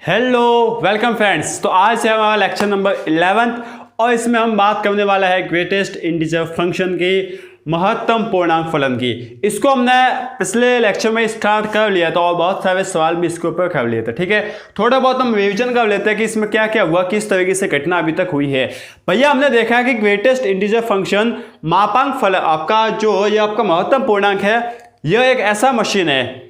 Hello welcome friends. तो आज है हमारा लेक्चर नंबर 11 और इसमें हम बात करने वाला है ग्रेटेस्ट इंटीजर फंक्शन की महत्तम पूर्णांक फलन की। इसको हमने पिछले लेक्चर में स्टार्ट कर लिया था और बहुत सारे सवाल भी इसके ऊपर कर लिए थे। ठीक है, थोड़ा बहुत हम रिवीजन कर लेते हैं कि इसमें क्या क्या हुआ, किस तरीके से घटना अभी तक हुई है। भैया हमने देखा है कि ग्रेटेस्ट इंटीजर फंक्शन मापांक फलन आपका जो ये आपका महत्तम पूर्णांक है, यह एक ऐसा मशीन है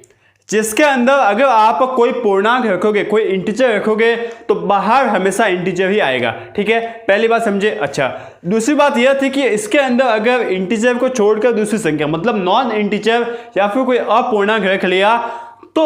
जिसके अंदर अगर आप कोई पूर्णांक रखोगे, कोई इंटीजर रखोगे तो बाहर हमेशा इंटीजर ही आएगा। ठीक है, पहली बात समझे। अच्छा, दूसरी बात यह थी कि इसके अंदर अगर इंटीजर को छोड़कर दूसरी संख्या मतलब नॉन इंटीजर या फिर कोई अपूर्णांक रख लिया तो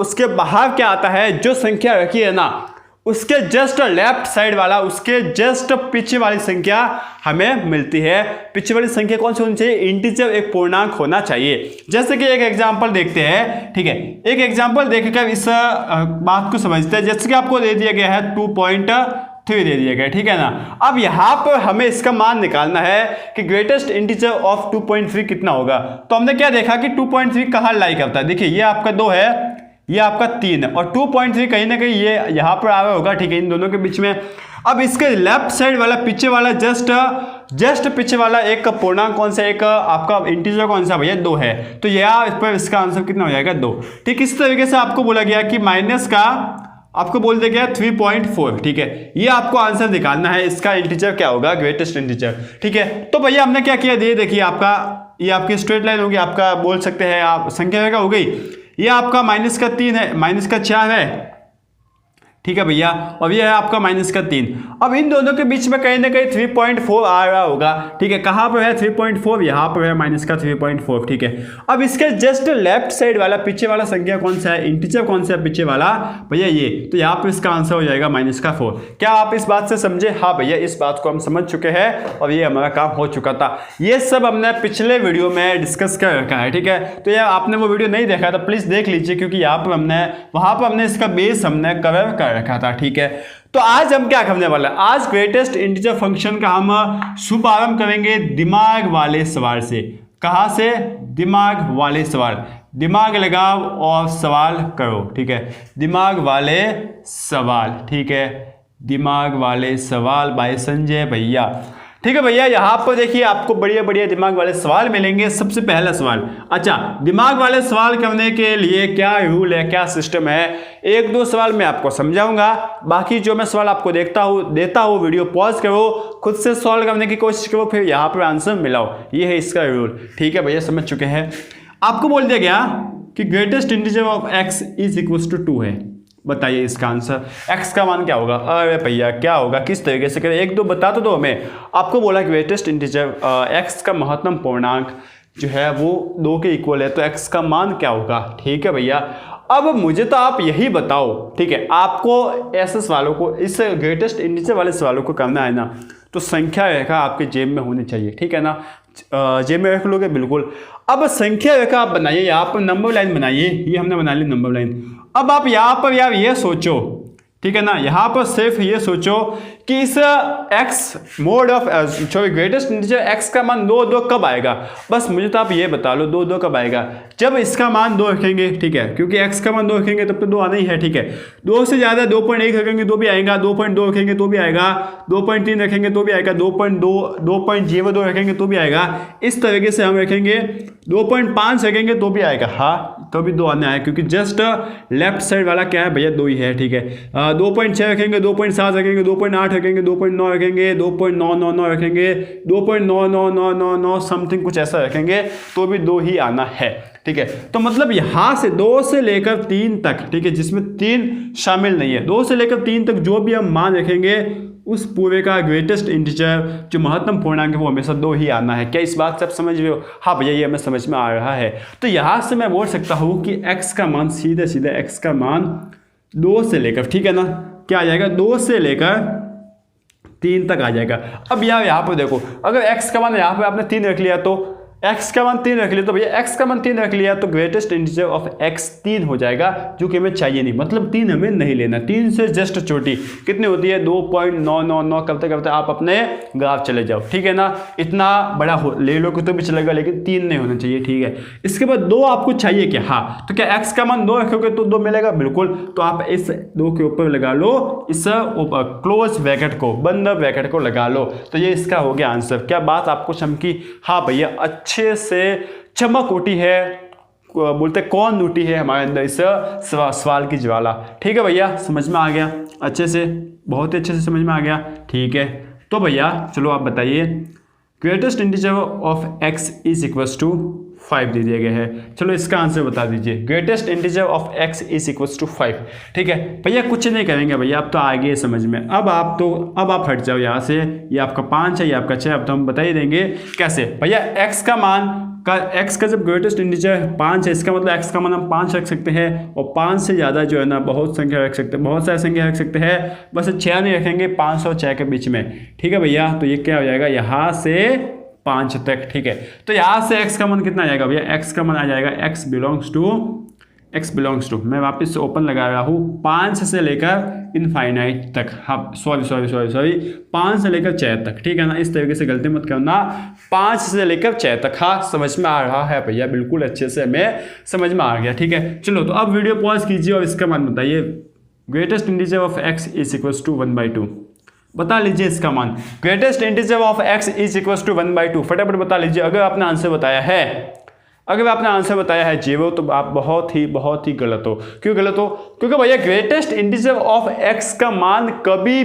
उसके बाहर क्या आता है, जो संख्या रखी है ना उसके जस्ट लेफ्ट साइड वाला, उसके जस्ट पीछे वाली संख्या हमें मिलती है। पीछे वाली संख्या कौन सी होनी चाहिए? इंटीजर, एक पूर्णांक होना चाहिए। जैसे कि एक एग्जांपल देखते हैं। ठीक है, एक एग्जांपल देखकर इस बात को समझते हैं। जैसे कि आपको दे दिया गया है 2.3 दे दिया गया, ठीक है ना। अब यहां पर हमें इसका मान निकालना है कि ग्रेटेस्ट इंटीजर ऑफ 2.3 कितना होगा। तो हमने क्या देखा कि 2.3 कहां लाई करता है। देखिए ये आपका 2 है, ये आपका 3 है और 2.3 कहीं ना कहीं ये यहां पर आ रहा होगा। ठीक है, इन दोनों के बीच में। अब इसके लेफ्ट साइड वाला, पीछे वाला, जस्ट पीछे वाला एक पूर्णांक कौन सा, एक आपका इंटीजर कौन सा भैया? 2 है। तो यह इस पर इसका आंसर कितना हो जाएगा? 2। ठीक, इस तरीके से आपको बोला गया कि माइनस का आपको बोल दिया गया 3.4। ठीक है, ये आपको आंसर निकालना है, इसका इंटीजर क्या होगा, ग्रेटेस्ट इंटीजर। ठीक है, तो भैया हमने क्या किया, देखिए आपका ये आपकी स्ट्रेट लाइन होगी, आपका बोल सकते हैं आप संख्या हो गई। ये आपका माइनस का 3 है, माइनस का 4 है। ठीक है भैया, और ये है आपका माइनस का 3। अब इन दोनों के बीच में कहीं ना कहीं 3.4 आ रहा होगा। ठीक है, कहां पर है 3.4? यहां पर है माइनस का 3.4। ठीक है, अब इसके जस्ट लेफ्ट साइड वाला, पीछे वाला संख्या कौन सा है, इंटीजर कौन सा है पीछे वाला भैया? ये। तो यहां पर इसका आंसर हो जाएगा माइनस का 4। क्या आप इस बात से समझे? हाँ भैया, इस बात को हम समझ चुके हैं और ये हमारा काम हो चुका था। ये सब हमने पिछले वीडियो में डिस्कस कर रखा है। ठीक है, तो यार आपने वो वीडियो नहीं देखा तो प्लीज देख लीजिए, क्योंकि यहाँ पर वहां पर हमने इसका बेस हमने कवर कर रखा था। ठीक है, तो आज हम क्या करने वाले हैं, आज ग्रेटेस्ट इंटीजर फंक्शन का हम शुभारंभ करेंगे दिमाग वाले सवाल से। कहां से? दिमाग वाले सवाल। दिमाग लगाओ और सवाल करो। ठीक है, दिमाग वाले सवाल। ठीक है, दिमाग वाले सवाल बाय संजय भैया। ठीक है भैया, यहां पर देखिए आपको बढ़िया बढ़िया दिमाग वाले सवाल मिलेंगे। सबसे पहला सवाल, अच्छा दिमाग वाले सवाल करने के लिए क्या रूल है, क्या सिस्टम है, एक दो सवाल मैं आपको समझाऊंगा। बाकी जो मैं सवाल आपको देता हूं वीडियो पॉज करो, खुद से सॉल्व करने की कोशिश करो, फिर यहां पर आंसर मिलाओ। ये है इसका रूल। ठीक है भैया, समझ चुके हैं। आपको बोल दिया गया कि greatest integer of x is equal to 2 है। बताइए इसका आंसर, x का मान क्या होगा? अरे भैया क्या होगा, किस तरीके से करें, एक दो बता तो दो हमें। आपको बोला ग्रेटेस्ट इंटीजर x का महत्तम पूर्णांक जो है वो 2 के इक्वल है, तो x का मान क्या होगा? ठीक है भैया, अब मुझे तो आप यही बताओ। ठीक है, आपको ऐसे सवालों को, इस ग्रेटेस्ट इंटीजर वाले सवालों को करना है ना, तो संख्या रेखा आपके जेब में होनी चाहिए। ठीक है ना, जेब में रख लोगे बिल्कुल। अब संख्या रेखा आप बनाइए, यहाँ पर नंबर लाइन बनाइए। ये हमने बना ली नंबर लाइन। अब आप यहाँ पर यार ये सोचो, ठीक है ना, यहाँ पर सिर्फ ये सोचो कि इस x mode of greatest integer x का मान 2 कब आएगा। बस मुझे तो आप ये बता लो 2 कब आएगा, जब इसका मान 2 रखेंगे। ठीक है, क्योंकि x का मान 2 रखेंगे तब तो 2 आना ही है। ठीक है, 2 से ज़्यादा 2.1 रखेंगे तो भी आएगा, 2.2 रखेंगे तो भी आएगा, 2.3 रखेंगे तो भी आएगा, 2.02 रखेंगे तो भी आएगा। इस तरीके से हम रखेंगे, 2.5 रखेंगे तो भी आएगा। हाँ, तो भी 2 आना है, क्योंकि जस्ट लेफ्ट साइड वाला क्या है भैया? 2 ही है। ठीक है, 2.6 रखेंगे, 2.7 रखेंगे, 2.8 रखेंगे, 2.9 रखेंगे, 2.999 रखेंगे, 2.99999 समथिंग कुछ ऐसा रखेंगे तो भी 2 ही आना है। ठीक है, तो मतलब यहां से 2 से लेकर 3 तक, ठीक है, जिसमें 3 शामिल नहीं है, 2 से लेकर 3 तक जो भी हम मान रखेंगे उस पूरे का ग्रेटेस्ट इंटीजर जो महत्तम पूर्णांक है वो हमेशा 2 ही आना है। क्या इस बात से आप समझ रहे हो? हाँ भैया, ये हमें समझ में आ रहा है। तो यहां से मैं बोल सकता हूं कि x का मान सीधे x का मान 2 से लेकर, ठीक है ना, क्या आ जाएगा? 2 से लेकर 3 तक आ जाएगा। अब यहाँ पर देखो, अगर x का मान यहाँ पर आपने 3 रख लिया तो x का मान 3 रख लिया, तो भैया x का मान 3 रख लिया तो ग्रेटेस्ट इंटीजर ऑफ x 3 हो जाएगा, जो कि हमें चाहिए नहीं, मतलब 3 हमें नहीं लेना। 3 से जस्ट छोटी कितनी होती है 2.999 करते करते आप अपने ग्राफ चले जाओ, ठीक है ना। इतना बड़ा ले लो तो भी चलेगा, लेकिन 3 नहीं होना चाहिए, ठीक है। इसके बाद 2 आपको चाहिए क्या, हाँ, तो क्या x का मान 2 रखोगे तो 2 मिलेगा, बिल्कुल। तो आप इस 2 के ऊपर लगा लो इस क्लोज ब्रैकेट को, बंद ब्रैकेट को लगा लो, तो ये इसका हो गया आंसर। क्या बात आपको चमकी, हाँ भैया अच्छे से चमक उठी है, बोलते कौन उठी है हमारे अंदर इस सवाल की ज्वाला, ठीक है भैया, समझ में आ गया अच्छे से, बहुत ही अच्छे से समझ में आ गया, ठीक है। तो भैया चलो आप बताइए, greatest integer of x is equals to 5 दे दिया गया है, चलो इसका आंसर बता दीजिए। Greatest integer of x is equals to 5, ठीक है भैया, कुछ नहीं करेंगे भैया, अब तो आ गए समझ में। अब आप हट जाओ यहाँ से, ये आपका 5 है, ये आपका 6, अब तो हम बता ही देंगे कैसे। भैया x का मान x का जब ग्रेटेस्ट इंटीजर 5 है, इसका मतलब x का मान हम 5 रख सकते हैं, और 5 से ज़्यादा जो है ना बहुत संख्या रख सकते हैं, बहुत सारी संख्या रख सकते हैं, बस 6 नहीं रखेंगे, 5 और 6 के बीच में, ठीक है भैया। तो ये क्या हो जाएगा यहाँ से 5 तक, ठीक है। तो यहाँ से x का मान कितना आ जाएगा भैया, x का मान आ जाएगा x बिलोंग्स टू मैं वापस से ओपन लगा रहा हूँ 5 से लेकर इनफाइनाइट तक, हाँ सॉरी 5 से लेकर 6 तक, ठीक है ना। इस तरीके से गलती मत करना, 5 से लेकर 6 तक, हाँ समझ में आ रहा है भैया, बिल्कुल अच्छे से हमें समझ में आ गया, ठीक है। चलो तो अब वीडियो पॉज कीजिए और इसका मान बताइए। Greatest integer of x is equals to 1/2, बता लीजिए इसका मान। Greatest integer of x is equals to 1/2, फटाफट बता लीजिए। अगर आपने आंसर बताया है 0, तो आप बहुत ही गलत हो। क्यों गलत हो, क्योंकि भैया ग्रेटेस्ट इंटीजर ऑफ x का मान कभी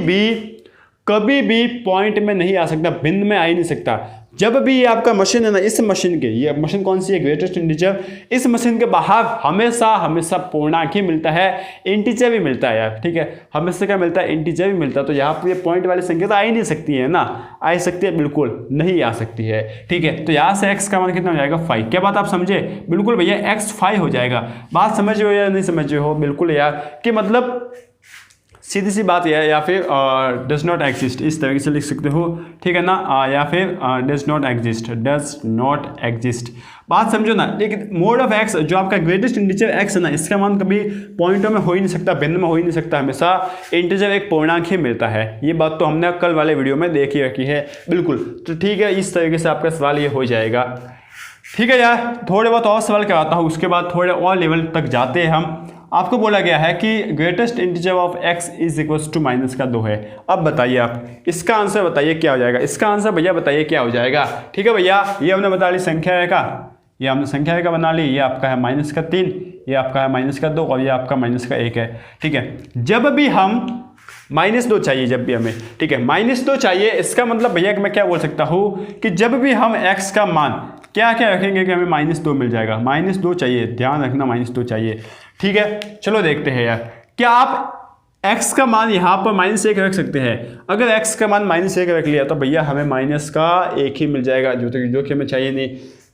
भी पॉइंट में नहीं आ सकता, भिन्न में आ ही नहीं सकता। जब भी ये आपका मशीन है ना, इस मशीन के, ये मशीन कौन सी है, ग्रेटेस्ट इंटीजर, इस मशीन के बाहर हमेशा पूर्णांक ही मिलता है, इंटीजर भी मिलता है यार, ठीक है। हमेशा क्या मिलता है, इंटीजर भी मिलता है। तो यहाँ पर ये पॉइंट वाली संख्या तो आ ही नहीं सकती है ना, आ सकती है, बिल्कुल नहीं आ सकती है, ठीक है। तो यहाँ से x का मान कितना हो जाएगा 5, क्या बात आप समझे, बिल्कुल भैया x 5 हो जाएगा। बात समझ रहे हो या नहीं समझ रहे हो, बिल्कुल यार, कि मतलब सीधी सी बात यह है, या फिर डज नॉट एग्जिस्ट, इस तरीके से लिख सकते हो, ठीक है ना, या फिर डज नॉट एग्जिस्ट, बात समझो ना। लेकिन मोड ऑफ x, जो आपका ग्रेटेस्ट इंटीजर x है ना, इसका मान कभी पॉइंटों में हो ही नहीं सकता, भिन्न में हो ही नहीं सकता, हमेशा इंटीजर एक पूर्णांक ही मिलता है। ये बात तो हमने कल वाले वीडियो में देख ही रखी है, बिल्कुल। तो ठीक है, इस तरीके से आपका सवाल ये हो जाएगा, ठीक है यार। थोड़े बहुत और सवाल करवाता हूँ, उसके बाद थोड़े और लेवल तक जाते हैं हम। आपको बोला गया है कि greatest integer of x is equals to -2 है। अब बताइए आप इसका आंसर बताइए क्या हो जाएगा, इसका आंसर भैया बताइए क्या हो जाएगा, ठीक है भैया। ये हमने बता ली संख्या है का, ये हमने संख्या का बना ली, ये आपका है -3, ये आपका है -2 और ये आपका -1 है, ठीक है। जब भी हम -2 चाहिए, जब भी हमें, ठीक है, -2 चाहिए, इसका मतलब भैया मैं क्या बोल सकता हूँ कि जब भी हम x का मान क्या रखेंगे कि हमें -2 मिल जाएगा। -2 चाहिए, ध्यान रखना, -2 चाहिए, ठीक है। चलो देखते हैं यार, क्या आप x का मान यहाँ पर -1 रख सकते हैं। अगर x का मान -1 रख लिया तो भैया हमें -1 ही मिल जाएगा, जो कि हमें चाहिए नहीं।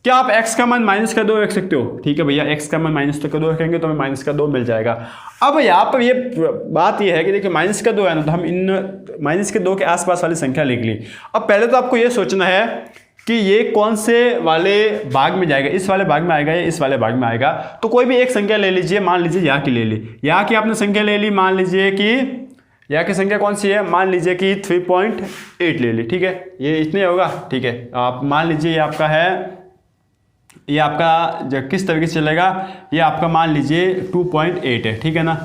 क्या आप x का मान -2 रख सकते हो, ठीक है भैया, x का मान -2 रखेंगे तो हमें -2 मिल जाएगा। अब यहाँ पर ये बात ये है कि देखिए -2 है ना, तो हम इन -2 के आसपास वाली संख्या लिख ली। अब पहले तो आपको ये सोचना है कि ये कौन से वाले भाग में जाएगा, इस वाले भाग में आएगा या इस वाले भाग में आएगा। तो कोई भी एक संख्या ले लीजिए, मान लीजिए यहाँ की ले ली, यहाँ की आपने संख्या ले ली, मान लीजिए कि यहाँ की संख्या कौन सी है, मान लीजिए कि 3.8 ले ली, ठीक है, ये इतने होगा, ठीक है। आप मान लीजिए ये आपका है, ये आपका किस तरीके से चलेगा, ये आपका मान लीजिए 2.8 है, ठीक है ना,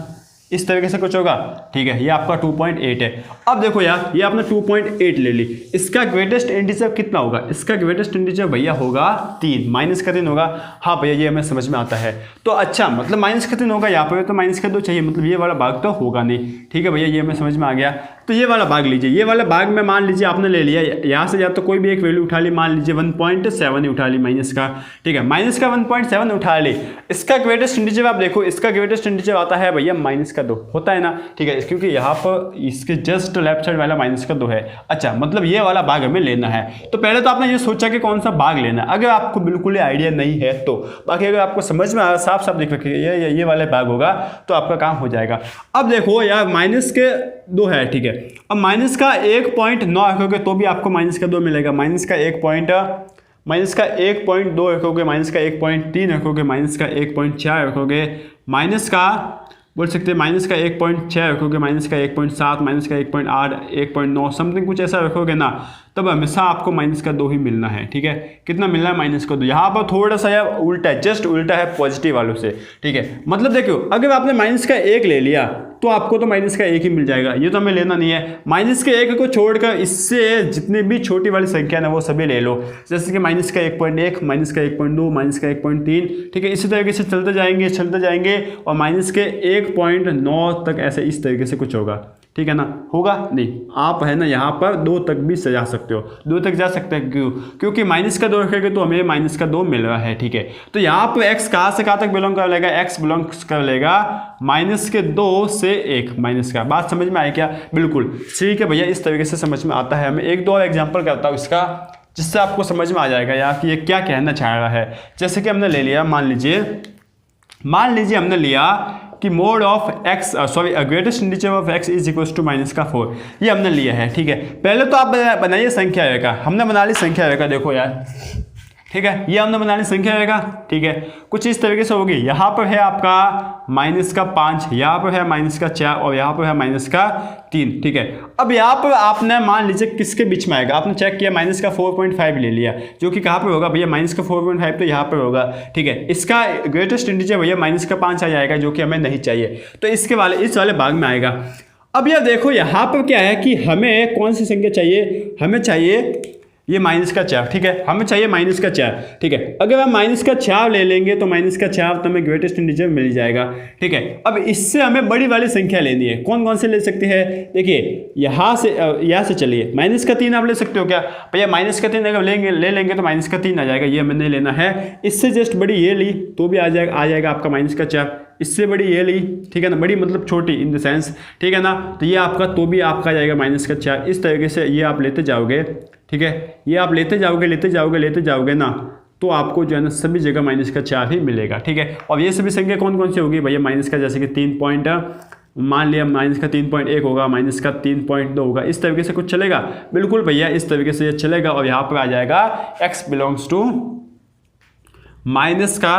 इस तरीके से कुछ होगा, ठीक है। ये आपका 2.8 है। अब देखो यार, ये आपने 2.8 ले ली, इसका ग्रेटेस्ट इंटीजर कितना होगा, इसका ग्रेटेस्ट इंटीजर भैया होगा 3, -3 होगा। हाँ भैया ये हमें समझ में आता है। तो अच्छा, मतलब -3 होगा यहाँ पर, तो -2 चाहिए, मतलब ये वाला भाग तो होगा नहीं, ठीक है भैया, ये हमें समझ में आ गया। तो ये वाला भाग लीजिए, ये वाला भाग में मान लीजिए आपने ले लिया, यहाँ से या तो कोई भी एक वैल्यू उठा ली, मान लीजिए 1.7 ही उठा ली माइनस का, ठीक है, माइनस का 1.7 उठा ली। इसका ग्रेटेस्ट इंटीजर आप देखो, इसका ग्रेटेस्ट इंटीजर आता है भैया -2 होता है ना, ठीक है, क्योंकि यहाँ पर इसके जस्ट लेफ्ट साइड वाला -2 है। अच्छा, मतलब ये वाला भाग हमें लेना है। तो पहले तो आपने ये सोचा कि कौन सा भाग लेना है, अगर आपको बिल्कुल ही आइडिया नहीं है तो, बाकी अगर आपको समझ में आ साफ साफ दिख रखिए ये वाले भाग होगा तो आपका काम हो जाएगा। अब देखो यार, -2 है, ठीक है। अब -1.9 रखोगे तो भी आपको -2 मिलेगा, -1.9 माइनस का 1.2 रखोगे, माइनस का 1.3 रखोगे, माइनस का 1.4 रखोगे, माइनस का बोल सकते हैं माइनस का 1.6 रखोगे, माइनस का 1.7, माइनस का 1.8, 1.9 समथिंग कुछ ऐसा रखोगे ना, तब हमेशा आपको माइनस का 2 ही मिलना है। ठीक है, कितना मिलना है? माइनस का 2। यहाँ पर थोड़ा सा यार उल्टा है, जस्ट उल्टा है पॉजिटिव वालों से। ठीक है, मतलब देखो अगर आपने माइनस का 1 ले लिया तो आपको तो माइनस का 1 ही मिल जाएगा, ये तो हमें लेना नहीं है। माइनस के 1 को छोड़कर इससे जितनी भी छोटी वाली संख्या है वो सभी ले लो, जैसे कि माइनस का 1.1, माइनस का 1.2, माइनस का 1.3। ठीक है, इसी तरीके से चलते जाएंगे और माइनस के 1.9 तक ऐसे इस तरीके से कुछ होगा। ठीक है ना, होगा नहीं, आप है ना यहाँ पर 2 तक भी सजा सकते हो, 2 तक जा सकते हैं। क्यों? क्योंकि माइनस का 2 रखेंगे तो हमें माइनस का 2 मिल रहा है। ठीक है, तो यहाँ पर x कहाँ से कहाँ तक बिलोंग कर लेगा? x बिलोंग्स कर लेगा माइनस के 2 से 1 माइनस का। बात समझ में आई क्या? बिल्कुल ठीक है भैया, इस तरीके से समझ में आता है। मैं 1-2 और एग्जाम्पल करता हूँ इसका, जिससे आपको समझ में आ जाएगा यार कि ये क्या कहना चाह रहा है। जैसे कि हमने ले लिया, मान लीजिए हमने लिया कि mod of x greatest integer of x is equal to minus का 4, ये हमने लिया है। ठीक है, पहले तो आप बनाइए संख्या रेखा। हमने बना ली संख्या रेखा, देखो यार। ठीक है, ये हमने बना ली संख्या रेखा। ठीक है, कुछ इस तरीके से होगी। यहाँ पर है आपका माइनस का 5, यहाँ पर है माइनस का 4 और यहाँ पर है माइनस का 3। ठीक है, अब यहाँ पर आपने मान लीजिए किसके बीच में आएगा, आपने चेक किया माइनस का 4.5 ले लिया, जो कि कहाँ पर होगा भैया? माइनस का 4.5 तो यहाँ पर होगा। ठीक है, इसका ग्रेटेस्ट इंटीजर भैया माइनस का 5 आ जाएगा, जो कि हमें नहीं चाहिए, तो इस वाले भाग में आएगा। अब यह देखो यहाँ पर क्या है कि हमें कौन सी संख्या चाहिए? हमें चाहिए ये माइनस का 4। ठीक है, हमें चाहिए माइनस का 4। ठीक है, अगर हम माइनस का 4 ले लेंगे तो माइनस का 4 तो हमें ग्रेटेस्ट इंटीजर मिल जाएगा। ठीक है, अब इससे हमें बड़ी वाली संख्या लेनी है। कौन कौन से ले सकते हैं? देखिए यहाँ से चलिए, माइनस का 3 आप ले सकते हो क्या भैया? माइनस का 3 अगर ले लेंगे तो माइनस का 3 आ जाएगा, ये हमें नहीं लेना है। इससे जस्ट बड़ी ये ली तो भी आ जाएगा आपका माइनस का 4। इससे बड़ी ये ली, ठीक है ना, बड़ी मतलब छोटी इन द सेंस, ठीक है ना, तो ये आपका तो भी आपका आ जाएगा माइनस का 4। इस तरीके से ये आप लेते जाओगे। ठीक है, ये आप लेते जाओगे ना, तो आपको जो है ना सभी जगह माइनस का 4 ही मिलेगा। ठीक है, और ये सभी संख्या कौन कौन सी होगी भैया? माइनस का जैसे कि 3 पॉइंट, मान लिया माइनस का 3.1 होगा, माइनस का 3.2 होगा, इस तरीके से कुछ चलेगा। बिल्कुल भैया, इस तरीके से ये चलेगा और यहाँ पर आ जाएगा x बिलोंग्स टू माइनस का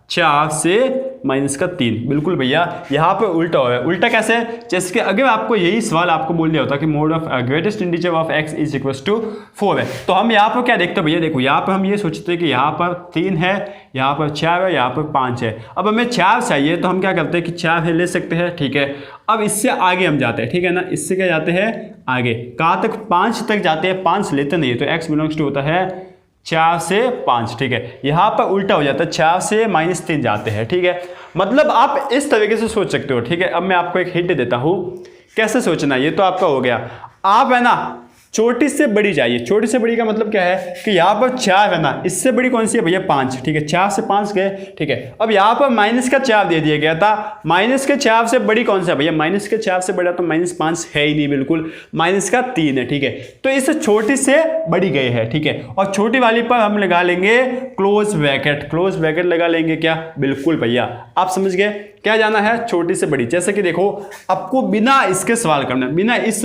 4 से माइनस का 3। बिल्कुल भैया, यहाँ पे उल्टा हो रहा है। उल्टा कैसे? जैसे कि अगर आपको यही सवाल आपको बोल दिया होता कि mod of greatest integer of x is equal to 4 है, तो हम यहाँ पर क्या देखते हैं भैया? देखो यहाँ पर हम ये सोचते हैं कि यहाँ पर 3 है, यहाँ पर 4 है, यहाँ पर 5 है। अब हमें 4 चाहिए तो हम क्या करते हैं कि 4 है ले सकते हैं। ठीक है, अब इससे आगे हम जाते हैं। ठीक है ना, इससे क्या जाते हैं आगे, कहाँ तक? 5 तक जाते हैं। 5 लेते नहीं, तो x बिलोंग्स टू होता है 4 से 5। ठीक है, यहाँ पर उल्टा हो जाता है, 4 से -3 जाते हैं। ठीक है, मतलब आप इस तरीके से सोच सकते हो। ठीक है, अब मैं आपको एक हिंट देता हूँ कैसे सोचना। ये तो आपका हो गया। आप है ना छोटी से बड़ी जाइए। छोटी से बड़ी का मतलब क्या है कि यहाँ पर 4 है ना, इससे बड़ी कौन सी है भैया? 5। ठीक है, 4 से 5 गए। ठीक है, अब यहाँ पर माइनस का 4 दे दिया गया था। माइनस के 4 से बड़ी कौन सा है भैया? माइनस के 4 से बड़ा तो -5 है ही नहीं, बिल्कुल माइनस का 3 है। ठीक है, तो इससे छोटी से बड़ी गए है। ठीक है, और छोटी वाली पर हम लगा लेंगे क्लोज ब्रैकेट। क्लोज ब्रैकेट लगा लेंगे क्या? बिल्कुल भैया, आप समझ गए क्या जाना है? छोटी से बड़ी। जैसे कि देखो, आपको बिना इसके सवाल करना, बिना इस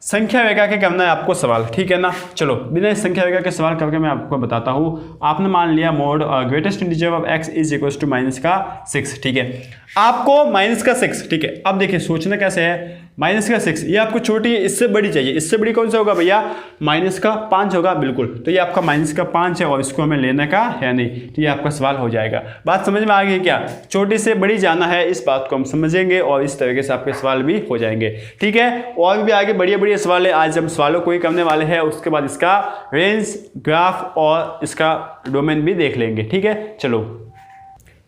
संख्या रेखा के करना है आपको सवाल। ठीक है ना, चलो बिना इस संख्या रेखा के सवाल करके मैं आपको बताता हूँ। आपने मान लिया mod greatest integer of x is equal to minus का 6। ठीक है, आपको माइनस का 6। ठीक है, अब देखिए सोचना कैसे है। माइनस का 6 ये आपको छोटी है, इससे बड़ी चाहिए। इससे बड़ी कौन सा होगा भैया? माइनस का 5 होगा। बिल्कुल, तो ये आपका माइनस का 5 है और इसको हमें लेने का है नहीं, तो ये आपका सवाल हो जाएगा। बात समझ में आ गई क्या? छोटी से बड़ी जाना है, इस बात को हम समझेंगे और इस तरीके से आपके सवाल भी हो जाएंगे। ठीक है, और भी आगे बढ़िया बढ़िया सवाल है। आज हम सवालों को ही करने वाले हैं, उसके बाद इसका रेंज, ग्राफ और इसका डोमेन भी देख लेंगे। ठीक है,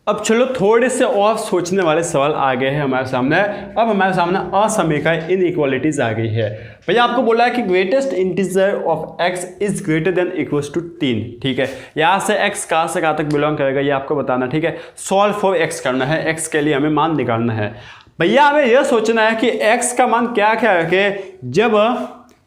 अब चलो थोड़े से और सोचने वाले सवाल आ गए हैं हमारे सामने। अब हमारे सामने असमीकरण इनइक्वालिटीज आ गई है। भैया आपको बोला है कि greatest integer of x is greater than equals to 3। ठीक है, यहाँ से x कहाँ से कहाँ तक बिलोंग करेगा ये आपको बताना। ठीक है, सॉल्व फॉर x करना है, x के लिए हमें मान निकालना है। भैया हमें यह सोचना है कि x का मान क्या क्या रखे जब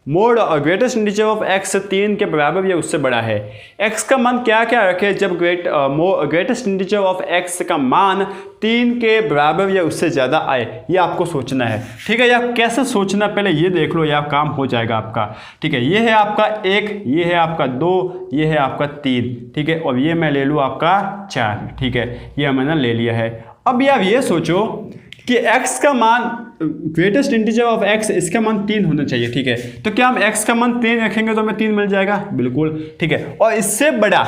मोड और ग्रेटेस्ट इंटीजर ऑफ x 3 के बराबर या उससे बड़ा है। x का मान क्या क्या रखे जब ग्रेटेस्ट इंटीजर ऑफ x का मान 3 के बराबर या उससे ज़्यादा आए, ये आपको सोचना है। ठीक है, या कैसे सोचना पहले ये देख लो, या काम हो जाएगा आपका। ठीक है, ये है आपका 1, ये है आपका 2, ये है आपका 3। ठीक है, और ये मैं ले लूँ आपका 4। ठीक है, ये मैंने ले लिया है। अब आप ये सोचो कि x का मान ग्रेटेस्ट इंटीजर ऑफ x, इसका मान 3 होना चाहिए। ठीक है, तो क्या हम x का मान 3 रखेंगे तो हमें 3 मिल जाएगा? बिल्कुल। ठीक है, और इससे बड़ा,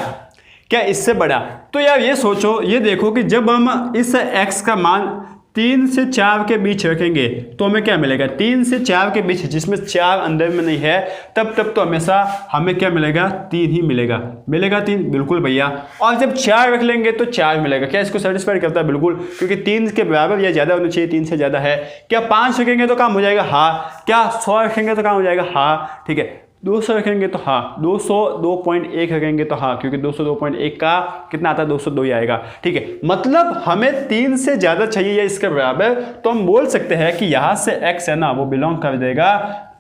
क्या इससे बड़ा? तो यार ये सोचो, ये देखो कि जब हम इस x का मान 3 से 4 के बीच रखेंगे तो हमें क्या मिलेगा? 3 से 4 के बीच, जिसमें 4 अंदर में नहीं है, तब तो हमेशा हमें क्या मिलेगा? 3 ही मिलेगा। मिलेगा 3? बिल्कुल भैया। और जब 4 रख लेंगे तो 4 मिलेगा। क्या इसको सेटिस्फाई करता है? बिल्कुल, क्योंकि 3 के बराबर या ज़्यादा होना चाहिए, 3 से ज़्यादा है। क्या 5 रखेंगे तो काम हो जाएगा? हाँ। क्या 100 रखेंगे तो काम हो जाएगा? हाँ। ठीक है, 200 रखेंगे तो हाँ, 202.1 रखेंगे तो हाँ, क्योंकि 202.1 का कितना आता है? 202 ही आएगा। ठीक है, मतलब हमें 3 से ज़्यादा चाहिए या इसके बराबर, तो हम बोल सकते हैं कि यहाँ से x है ना, वो बिलोंग कर देगा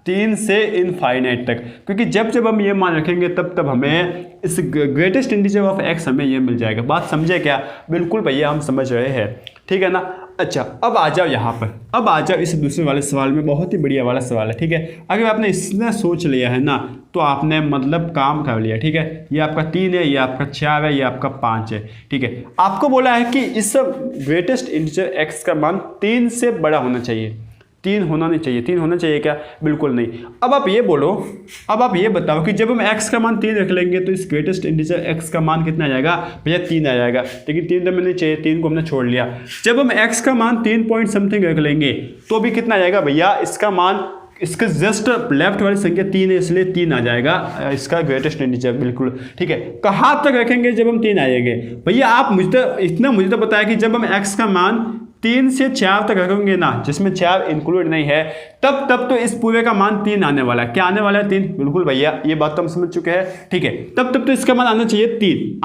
3 से इनफाइनाइट तक, क्योंकि जब जब हम ये मान रखेंगे तब हमें इस ग्रेटेस्ट इंटीजर ऑफ x हमें ये मिल जाएगा। बात समझे क्या? बिल्कुल भैया, हम समझ रहे हैं। ठीक है ना। अच्छा, अब आ जाओ यहाँ पर, अब आ जाओ इस दूसरे वाले सवाल में। बहुत ही बढ़िया वाला सवाल है। ठीक है, अगर आपने इसने सोच लिया है ना, तो आपने मतलब काम कर लिया। ठीक है, ये आपका 3 है, ये आपका 4 है, ये आपका 5 है। ठीक है, आपको बोला है कि इस ग्रेटेस्ट इंटीजर x का मान 3 से बड़ा होना चाहिए। 3 होना नहीं चाहिए। 3 होना चाहिए क्या? बिल्कुल नहीं। अब आप ये बोलो, अब आप ये बताओ कि जब हम x का मान 3 रख लेंगे तो इस ग्रेटेस्ट इंटीजर x का मान कितना आ जाएगा? भैया 3 आ जाएगा। लेकिन 3 तो हमें नहीं चाहिए, 3 को हमने छोड़ लिया। जब हम x का मान 3 पॉइंट समथिंग रख लेंगे तो भी कितना आ जाएगा? भैया इसका मान, इसके जस्ट लेफ्ट वाली संख्या 3 है, इसलिए 3 आ जाएगा इसका ग्रेटेस्ट इंटीजर। बिल्कुल। ठीक है, कहाँ तक रखेंगे जब हम 3 आएंगे? भैया आप मुझे तो बताया कि जब हम x का मान 3 से 4 तक रखेंगे ना, जिसमें 4 इंक्लूड नहीं है, तब तो इस पूरे का मान 3 आने वाला है। क्या आने वाला है? 3। बिल्कुल भैया, ये बात तो हम समझ चुके हैं। ठीक है, तब तो इसका मान आना चाहिए 3,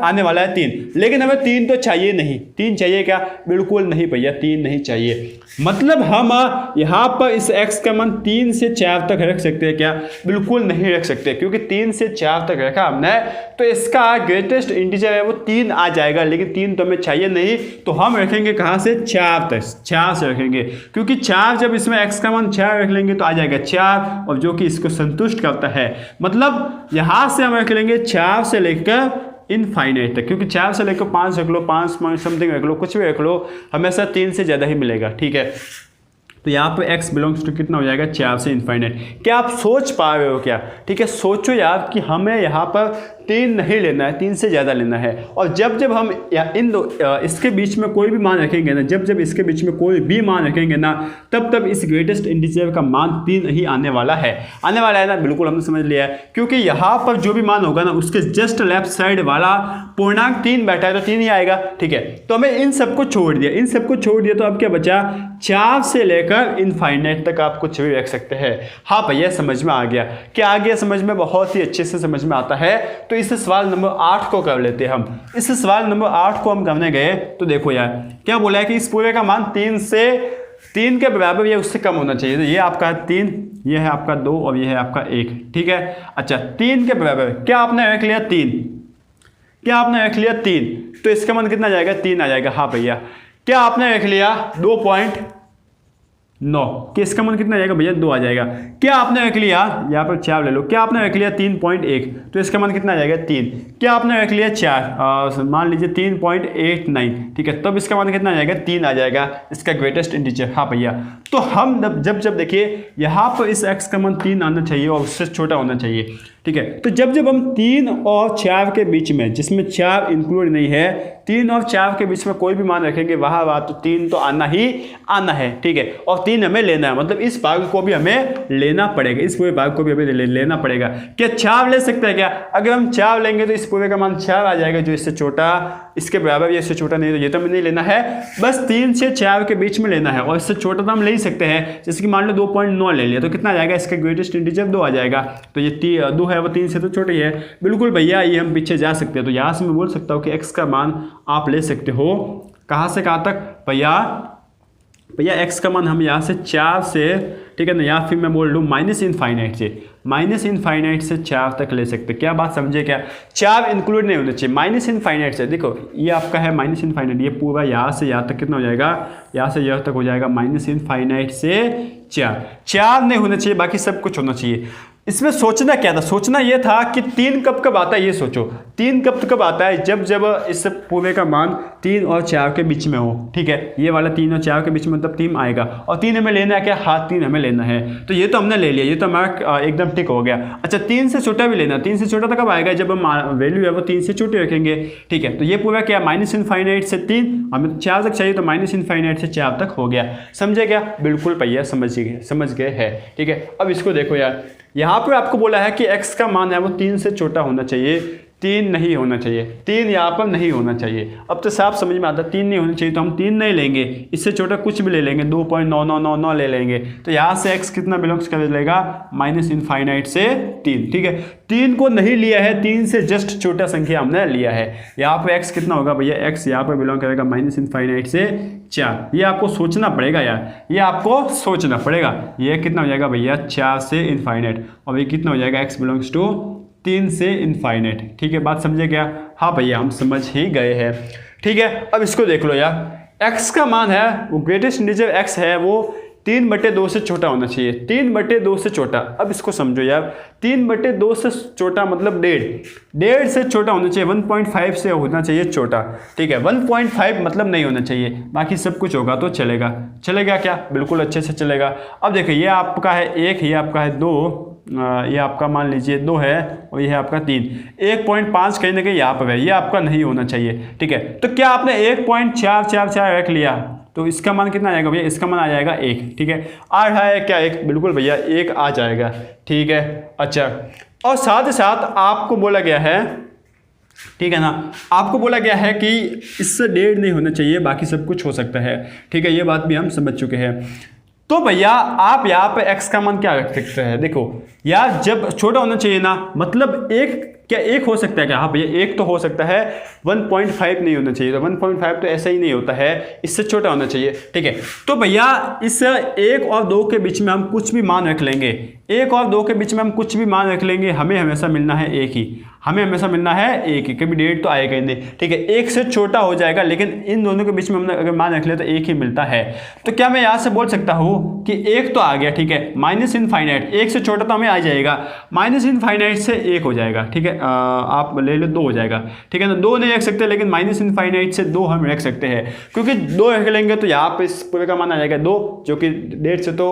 आने वाला है 3। लेकिन हमें 3 तो चाहिए नहीं। 3 चाहिए क्या? बिल्कुल नहीं भैया, 3 नहीं चाहिए। मतलब हम यहाँ पर इस x का मान 3 से 4 तक रख सकते हैं क्या? बिल्कुल नहीं रख सकते, क्योंकि 3 से 4 तक रखा हमने तो इसका ग्रेटेस्ट इंटीजर है वो 3 आ जाएगा। लेकिन 3 तो हमें चाहिए नहीं, तो हम रखेंगे कहाँ से? 4 तक। 4 से रखेंगे, क्योंकि 4 जब इसमें x का मान 4 रख लेंगे तो आ जाएगा 4, और जो कि इसको संतुष्ट करता है। मतलब यहाँ से हम रख लेंगे 4 से लेकर इनफाइनाइट तक, क्योंकि 4 से लेकर 5 रख लो, 5 समथिंग रख लो, कुछ भी रख लो, हमेशा 3 से ज़्यादा ही मिलेगा। ठीक है, तो यहाँ पे x बिलोंग्स टू कितना हो जाएगा? 4 से इनफाइनाइट। क्या आप सोच पा रहे हो क्या? ठीक है, सोचो यार कि हमें यहाँ पर 3 नहीं लेना है, 3 से ज़्यादा लेना है। और जब हम इसके बीच में कोई भी मान रखेंगे ना, जब इसके बीच में कोई भी मान रखेंगे ना, तब इस ग्रेटेस्ट इंटीजर का मान 3 ही आने वाला है। आने वाला है ना? बिल्कुल, हमने समझ लिया है, क्योंकि यहाँ पर जो भी मान होगा ना, उसके जस्ट लेफ्ट साइड वाला पूर्णांक 3 बैठा है, तो 3 ही आएगा। ठीक है, तो हमें इन सबको छोड़ दिया, इन सबको छोड़ दिया, तो अब क्या बचा? 4 से लेकर इनफाइनाइट तक आप कुछ भी रख सकते हैं। हाँ भैया, समझ में आ गया। क्या आ गया समझ में? बहुत ही अच्छे से समझ में आता है। तो इस सवाल नंबर 8 को कर लेते हैं हम। इस सवाल नंबर 8 को हम करने गए तो देखो यार क्या बोला है कि इस पूरे का मान 3 के बराबर या उससे कम होना चाहिए। तो ये आपका है 3, ये है आपका 2 और ये है आपका 1। ठीक है, अच्छा 3 के बराबर क्या आपने रख लिया? 3। क्या आपने रख लिया? 3, तो इसका मान कितना आ जाएगा? 3 आ जाएगा। हाँ भैया, क्या आपने रख लिया? 2.9, कि इसका मान कितना आ जाएगा? भैया 2 आ जाएगा। क्या आपने रख लिया? यहाँ पर 4 ले लो। क्या आपने रख लिया? 3.1, तो इसका मान कितना आ जाएगा? 3। क्या आपने रख लिया? 4, मान लीजिए 3.89। ठीक है, तब इसका मान कितना आ जाएगा? 3 आ जाएगा, इसका ग्रेटेस्ट इंटीजर। हाँ भैया, तो हम जब देखिए यहाँ पर इस x का मान 3 आना चाहिए और उससे छोटा होना चाहिए। ठीक है, तो जब हम 3 और 4 के बीच में, जिसमें 4 इंक्लूड नहीं है, 3 और 4 के बीच में कोई भी मान रखेंगे वहाँ तो 3 तो आना ही आना है। ठीक है, और 3 हमें लेना है, मतलब इस भाग को भी हमें लेना पड़ेगा, इस पूरे भाग को भी हमें लेना पड़ेगा। क्या 4 ले सकते हैं क्या? अगर हम 4 लेंगे तो इस पूरे का मान 4 आ जाएगा, जो इससे छोटा, इसके बराबर या इससे छोटा नहीं, तो ये तो हमें नहीं लेना है। बस 3 से 4 के बीच में लेना है, और इससे छोटा तो हम ले ही सकते हैं। जैसे कि मान लो 2.9 ले लिया, तो कितना आ जाएगा? इसका ग्रेटेस्ट इंटीजर 2 आ जाएगा। तो ये 2 है, वो 3 से तो छोटी है। बिल्कुल भैया, ये हम पीछे जा सकते हैं। तो यहाँ से मैं बोल सकता हूँ कि x का मान आप ले सकते हो कहाँ से कहाँ तक? भैया x का मान हम यहाँ से 4 से ठीक है ना, या फिर मैं बोल दूँ माइनस इनफाइनाइट से 4 तक ले सकते। क्या बात समझे क्या, 4 इंक्लूड नहीं होने चाहिए माइनस इनफाइनाइट से। देखो ये आपका है माइनस इनफाइनाइट, ये पूरा यहाँ से यहाँ तक कितना हो जाएगा, यहाँ से यहाँ तक हो जाएगा माइनस इनफाइनाइट से 4 नहीं होना चाहिए, बाकी सब कुछ होना चाहिए। इसमें सोचना क्या था, सोचना ये था कि 3 कब आता है, ये सोचो 3 कब आता है, जब इस पूरे का मान 3 और 4 के बीच में हो। ठीक है, ये वाला 3 और 4 के बीच में मतलब 3 आएगा, और 3 हमें लेना है क्या, हाँ 3 हमें लेना है, तो ये तो हमने ले लिया, ये तो हमारा एकदम टिक हो गया। अच्छा 3 से छोटा भी लेना, 3 से छोटा तो कब आएगा, जब हम वैल्यू है वो 3 से छोटी रखेंगे। ठीक है, तो ये पूरा क्या माइनस इनफाइनाइट से 3, हमें 4 तक चाहिए, तो माइनस इनफाइनाइट से 4 तक हो गया। समझे क्या, बिल्कुल भैया समझ गए है। ठीक है, अब इसको देखो यार, यहाँ पे आपको बोला है कि x का मान है वो 3 से छोटा होना चाहिए, 3 नहीं होना चाहिए, 3 यहाँ पर नहीं होना चाहिए। अब तो साफ समझ में आता है 3 नहीं होना चाहिए, तो हम 3 नहीं लेंगे, इससे छोटा कुछ भी ले लेंगे, 2.9999 ले लेंगे। तो यहाँ से x कितना बिलोंग्स कर लेगा, माइनस इनफाइनाइट से 3। ठीक है, 3 को नहीं लिया है, 3 से जस्ट छोटा संख्या हमने लिया है। यहाँ पे x कितना होगा भैया, x यहाँ पर बिलोंग करेगा माइनस इनफाइनाइट से 4। ये आपको सोचना पड़ेगा यार, ये आपको सोचना पड़ेगा। ये कितना हो जाएगा भैया, 4 से इनफाइनाइट, और ये कितना हो जाएगा, x बिलोंग्स टू 3 से इनफाइनाइट। ठीक है, बात समझे क्या, हाँ भैया हम समझ ही गए हैं। ठीक है, अब इसको देख लो यार, x का मान है वो ग्रेटेस्ट इंटीजर x है वो 3/2 से छोटा होना चाहिए, 3/2 से छोटा। अब इसको समझो यार, 3/2 से छोटा मतलब 1.5 से छोटा होना चाहिए, 1.5 से होना चाहिए छोटा। ठीक है, 1.5 मतलब नहीं होना चाहिए, बाकी सब कुछ होगा तो चलेगा क्या, बिल्कुल अच्छे से चलेगा। अब देखिए ये आपका है 1, ये आपका है 2, ये आपका मान लीजिए 2 है, और ये है आपका 3, 1.5 कहीं ना कहीं यहाँ पर है, ये आपका नहीं होना चाहिए। ठीक है, तो क्या आपने 1.444 रख लिया, तो इसका मान कितना आ जाएगा भैया, इसका मान आ जाएगा 1। ठीक है, आ रहा है क्या 1, बिल्कुल भैया 1 आ जाएगा। ठीक है, अच्छा, और साथ ही साथ आपको बोला गया है, ठीक है ना, आपको बोला गया है कि इससे 1.5 नहीं होना चाहिए, बाकी सब कुछ हो सकता है। ठीक है, ये बात भी हम समझ चुके हैं। तो भैया आप यहाँ पे x का मान क्या रख सकते हैं, देखो यार जब छोटा होना चाहिए ना, मतलब 1 हो सकता है क्या, हाँ भैया 1 तो हो सकता है, 1.5 नहीं होना चाहिए, तो 1.5 तो ऐसा ही नहीं होता है, इससे छोटा होना चाहिए। ठीक है, तो भैया इस 1 और 2 के बीच में हम कुछ भी मान रख लेंगे, 1 और 2 के बीच में हम कुछ भी मान रख लेंगे, हमें हमेशा मिलना है 1 ही, हमें हमेशा मिलना है 1 ही, कभी 1.5 तो आएगा ही नहीं। ठीक है, 1 से छोटा हो जाएगा, लेकिन इन दोनों के बीच में हमने अगर मान रख लिया तो 1 ही मिलता है। तो क्या मैं यहाँ से बोल सकता हूँ कि 1 तो आ गया, ठीक है, माइनस इनफाइनाइट 1 से छोटा तो हमें आ जाएगा, माइनस इनफाइनाइट से 1 हो जाएगा। ठीक है, आप ले लो 2 हो जाएगा। ठीक है ना, 2 नहीं रख सकते, लेकिन माइनस इनफाइनाइट से 2 हम रख सकते हैं, क्योंकि 2 रख लेंगे तो यहाँ पे इस पूरे का मान आ जाएगा 2, जो कि 1.5 से तो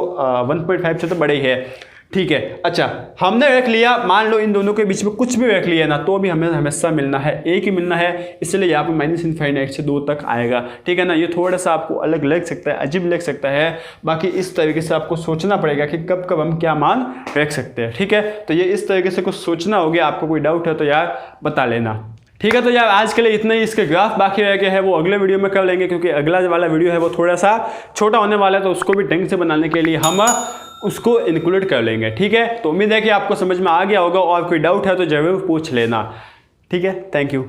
1.5 से तो बड़े ही है। ठीक है, अच्छा हमने रख लिया, मान लो इन दोनों के बीच में कुछ भी रख लिया ना, तो भी हमें हमेशा मिलना है 1 ही मिलना है, इसलिए यहाँ पे माइनस इनफाइनाइट से 2 तक आएगा। ठीक है ना, ये थोड़ा सा आपको अलग लग सकता है, अजीब लग सकता है, बाकी इस तरीके से आपको सोचना पड़ेगा कि कब कब हम क्या मान रख सकते हैं। ठीक है, तो ये इस तरीके से कुछ सोचना हो गया, आपको कोई डाउट है तो यार बता लेना। ठीक है, तो यार आज के लिए इतना ही, इसके ग्राफ बाकी रह गया है वो अगले वीडियो में कर लेंगे, क्योंकि अगला वाला वीडियो है वो थोड़ा सा छोटा होने वाला है, तो उसको भी ढंग से बनाने के लिए हम उसको इंक्लूड कर लेंगे। ठीक है, तो उम्मीद है कि आपको समझ में आ गया होगा, और कोई डाउट है तो जरूर पूछ लेना। ठीक है, थैंक यू।